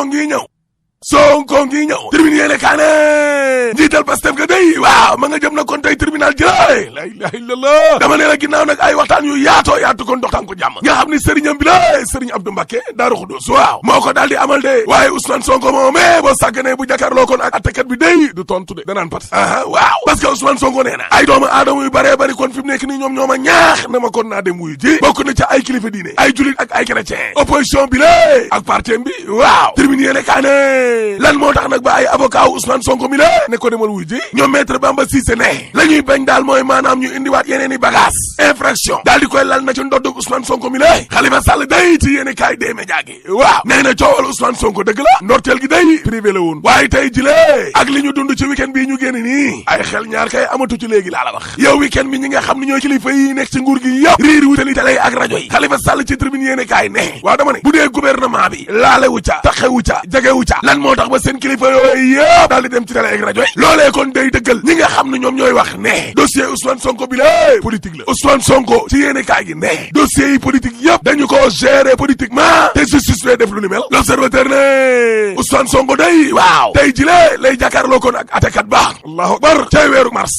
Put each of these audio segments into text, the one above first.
ngi ñëw Sonko ngi ñëw tribune yéene kaane njiital Pastef ga day waaw ma nga jëm na kon tey tribunal jëlay la ilaha illallah dama ne la ginnaaw nag ay waxtaan yu yaatu kon dox tànku jàmm nga xam ni sëriñam bi la sëriñ Abdou Mbacké Daaru Xudoos waaw moo ko daal di amal de waaye Ousmane Sonko moomee boo sàgganee bu jàkkaarloo kon ak attekat bi day du tontu de danaan pat waaw parce que Ousmane Sonko nee na ay doomu aadama yu baree bari kon fi mu nekk nii ñoom ñooma ñaax na ma kon naa dem wuyu ji bokk na ca ay kilifa diine ay julit ak ay chrétien opposition bi la ak parti bi waaw tribune yéene kaane lan moo tax nag ba ay avocat wu Ousmane Sonko mi la ne ko demal wuy ji ñoom maître Bamba Cissé ne la ñuy bañ daal mooy maanaam ñu indiwaat yeneen i bagage infraction daal di koy lal na ci ndoddug Ousmane Sonko mi la Khalifa Sall day ci yéene kaay dee média gi waaw nee na coowal Ousmane Sonko dëgg la ndorteel gi day privé la woon waaye tey jilee ak li ñu dund ci week-end bii ñu génn nii ay xel ñaar kay amatu ci léegi laa la wax yow week-end bi ñi nga xam ne ñooy kilifa yi nekk ci nguur gi yëpp riir wutali télé ak rajo yi Khalifa Sall ci tribune yéene kaay ne waaw dama ne bu dee gouvernement bi laalewu ca taxewu ca jegewu ca lan moo tax ba seen kilifa yooyu yëpp daal di dem ci télé ak rajo yi loolee kon day dëggal ñi nga xam ne ñoom ñooy wax ne dossier Ousmane Sonko bi la politique la Ousmane Sonko ci yéene kaay gi ne dossier yi politique yëpp dañu ko gérer politiquement te justice lay def lu ni mel l'observateur ne Ousmane Sonko day waaw tey jile lay jàkkaarloo kon ak atekat ba allahu akbar cay weeru mars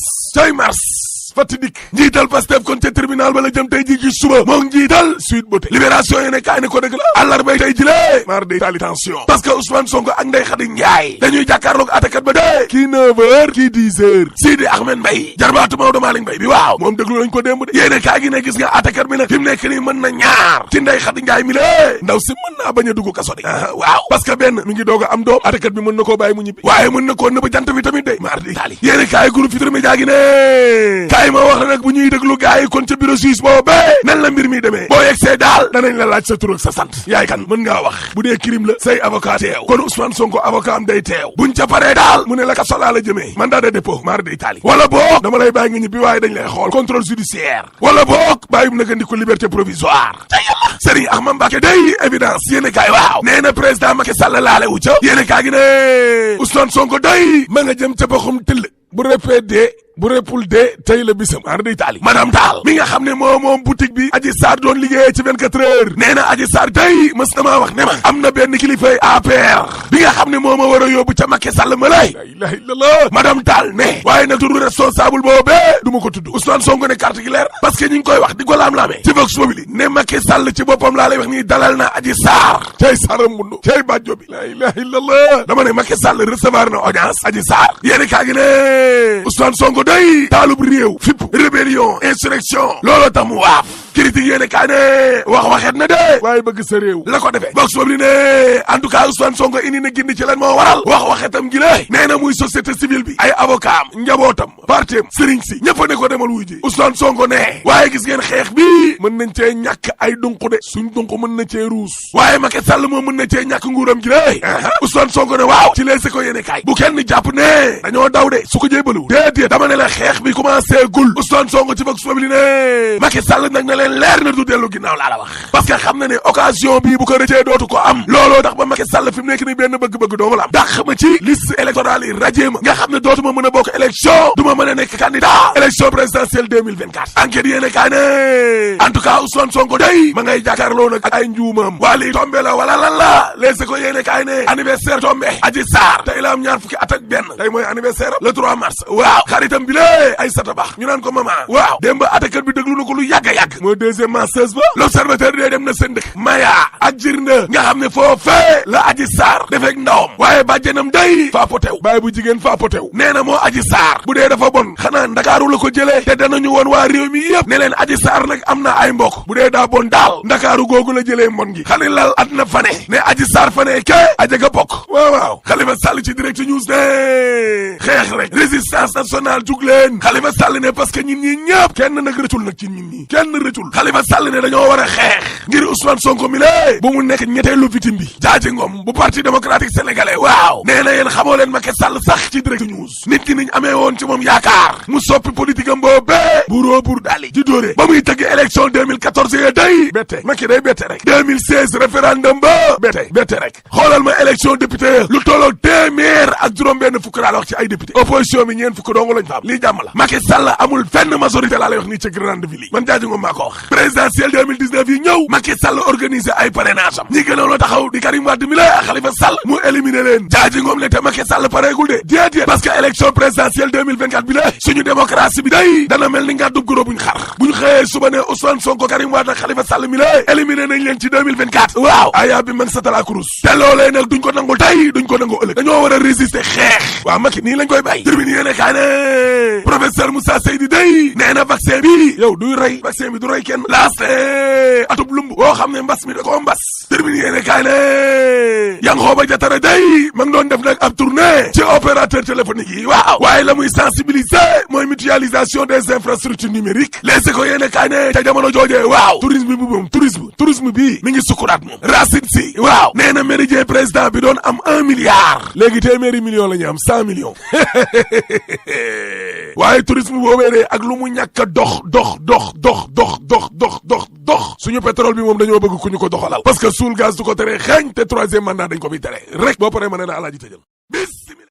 fatidik njiital Pastef kon ca tribunal ba la jëm tey ji ci suba moo njiital Sweet Beauté libération yi ne kaay ne ko dëgg la àllarbay tey jile mar de tali tension parce que Ousmane Sonko ak Ndeye Khady Ndiaye dañuy jàkkaarloog atekat ba de kii 9h kii 10h Sidi Ahmed Mbaye jarbaatu Maodo Malick Mbaye bi waaw moom déglu lañ ko démb de yéene kaay gi ne gis nga atekat bi nag fi mu nekk nii mën na ñaar ci Ndeye Khady Ndiaye mi lée ndaw si mën naa bañ a dugg kaso de waaw parce que benn mi ngi doog a am doom atekat bi mën na koo bàyyi mu ñibbi waaye mën na koo nëbb jant bi tamit de mar de tali yéene kaay groupe Futurs Médias gi ne kaay ma wax la nag bu ñuy déglu gaay yi kon ca bureau juge boobu nan la mbir mi demee boo yegsee daal danañ la laaj sa tur ak sa sant yaay kan mën ngaa wax bu dee crime la say avocat teew kon Ousmane Sonko avocat am day teew buñ ca paree daal mu ne la kaso laa la jëmee mandat de dépôt maar day taali wala boog dama lay bàyyi nga ñibbi waaye dañ lay xool contrôle judiciaire wala boog bàyyum naka ndi ko liberté provisoire te yàlla Serigne Ahmad Mbacké day évidence yéene kaay waaw nee na président Macky Sall laale wu ca yéene kaay gi ne Ousmane Sonko day ma nga jëm ca baxum tëll bu répété bu repul de tey la bisam ar day taali madame Tall mi nga xam ne moom boutique bi Adji Sarr doon liggéeyee ci 24 heures nee na Adji Sarr tey mës na maa wax ne ma am na benn kilifay APR bi nga xam ne moo ma war a yóbbu ca Macky Sall ma lay la ilaha illallah madame Tall ne waaye nag turu responsable boobee du ma ko tudd Ousmane Sonko ne carte gi leer parce que ñi ngi koy wax di ko laam-laamee ci Vox Populi ne Macky Sall ci boppam laa lay wax nii dalal na Adji Sarr cay Sarram Mbundu cay bàjjo bi la ilaha illallah dama ne Macky Sall recevoir na audience Adji Sarr yéeni kaa gi ne Ousmane Sonko day taalub réew fipp rébellion insurrection looloo tax mu waaf critique yéene kaa ne waxet na de waaye bëgg sa réew la ko defee Vox Populi ne en tout cas Ousmane Sonko indi na gindi ci lan moo waral waxetam gi lée nee na muy société civile bi ay avocat am njabootam partem sëriñ si ñëpp ne ko demal wuy ji Ousmane Sonko ne waaye gis ngeen xeex bi mën nañ cee ñàkk ay dunq de suñ dunq mën na cee ruus waaye Macky Sall moom mën na cee ñàkk nguuram gi lée Ousmane Sonko ne waaw ci leesi ko yéene kaay bu kenn jàpp ne dañoo daw de su ko jébalu déedéet dama ne la xeex bi commencé gul Ousmane Sonko ci Vox Populi ne Macky Sall nag na leen leer na du dellu ginnaaw laa la wax parce que xam na ne occasion bii bu ko rëccee dootu ko am looloo tax ba Macky Sall fi mu nekk ni benn bëgg-bëgg doomu la am dàq ma ci liste électorale yi rajee ma nga xam ne dootuma mën a bokk élection du ma mën a nekk candidat élection présidentielle 2024 enquête yéene kaa ne en tout cas Ousmane Sonko day ma ngay jàkkaarloo nag ak ay njuumam waa lii tombé la wala lan la leese ko yéene kaay ne anniversaire tombé Adji Sarr tey la am ñaar fukki at ak benn tey mooy anniversaire le 3 mars waaw xaritam bi lée ay sata bax ñu naan ko maman waaw démb attakat bi déglu na ko lu yàgg mooy deuxième masseuse ba l'observateur dee dem na seen dëkk Maya ak Jirnda nga xam ne foofee la Adji Sarr defeek ndawam waaye bàjjenam day faa potew bàyyi bu jigéen faa potew nee na moo Adji Sarr bu dee dafa bon xanaa Ndakaaru la ko jëlee te danañu woon waa réew mi yëpp ne leen Adji Sarr nag am na ay mbokk bu dee daa bon daal Ndakaaru googu la jëlee mbon gi xali lal at na fane ne Adji Sarr fane ke ajaga bokk waaw Khalifa Sall ci direct news ne xeex rek résistance nationale jug leen Khalifa Sall ne parce que ñin ñi ñëpp kenn nag rëccul nag ci ñin ñi kenn rëccul Khalifa Sall ne dañoo war a xeex ngir Ousmane Sonko mi lée bu mu nekk ñetteelu victime bi Jaaji Ngom bu parti démocratique sénégalais waaw nee na yéen xamoo leen Macky Sall sax ci direct news nit ñi niñ amee woon ci moom yaakaar mu soppi politique am boobee buuroo buur daali di dóore ba muy tëgg élection 2014 yee day bette Macky day bette rek 2016 référendum ba bette rek xoolal ma élection député lu tolloo téeméer ak juróom-benn fukk laa la wax ci ay député opposition bi ñeen fukk dong lañ fa am lii jàmm la Macky Sall amul fenn majorité laa lay wax nii ca grande ville yi man Jaaji Ngom maa ko wax présidentielle 2019 yi ñëw Macky Sall organisé ay parrainage am ñi gënoon a taxaw di Karim Wade mi la Khalifa Sall mu éliminé leen jaaji ngoom le te Macky Sall pareegul de déedéet parce que élection présidentielle 2024 bi la suñu démocratie bi day dana mel ni nga dub guro buñ xar buñ xëyee suba ne Ousmane Sonko Karim Wade ak Khalifa Sall mi la éliminé nañ leen ci 2024 waaw aya bi man satala kurus te loolee nag duñ ko nangul tey duñ ko nangul ëllëg dañoo war a résister xeex waaw Macky nii lañ koy bàyyi tribune yéene kaa ne professeur Moussa Seydi day nee na vaccin bi yow duy rey vaccin bi du rey kenn laaste atub lumb boo xam ne mbas mi da koo mbas tribune yéene kaa ne Yankhoba Diattara day ma ngi doon def nag ab tournée ci opérateur téléphonique yi waaw waaye la muy sensibiliser mooy mutualisation des infrastructures numériques les éco yéene kaa ne ca jamono joojee waaw tourisme bi moom tourisme bi mi ngi sukkuraat moom Racine Sy waaw nee na méridien président bi doon am 1 milliard léegi téeméeri million la ñu am 100 millions waaye tourisme boobee ak lu mu ñàkk a dox suñu pétrole bi moom dañoo bëgg ku ñu ko doxalal parce que suul gaz du ko tere xeeñ te troisième mandat dañ ko fi tere rek boo paree ma ne la alaaji tëjal bis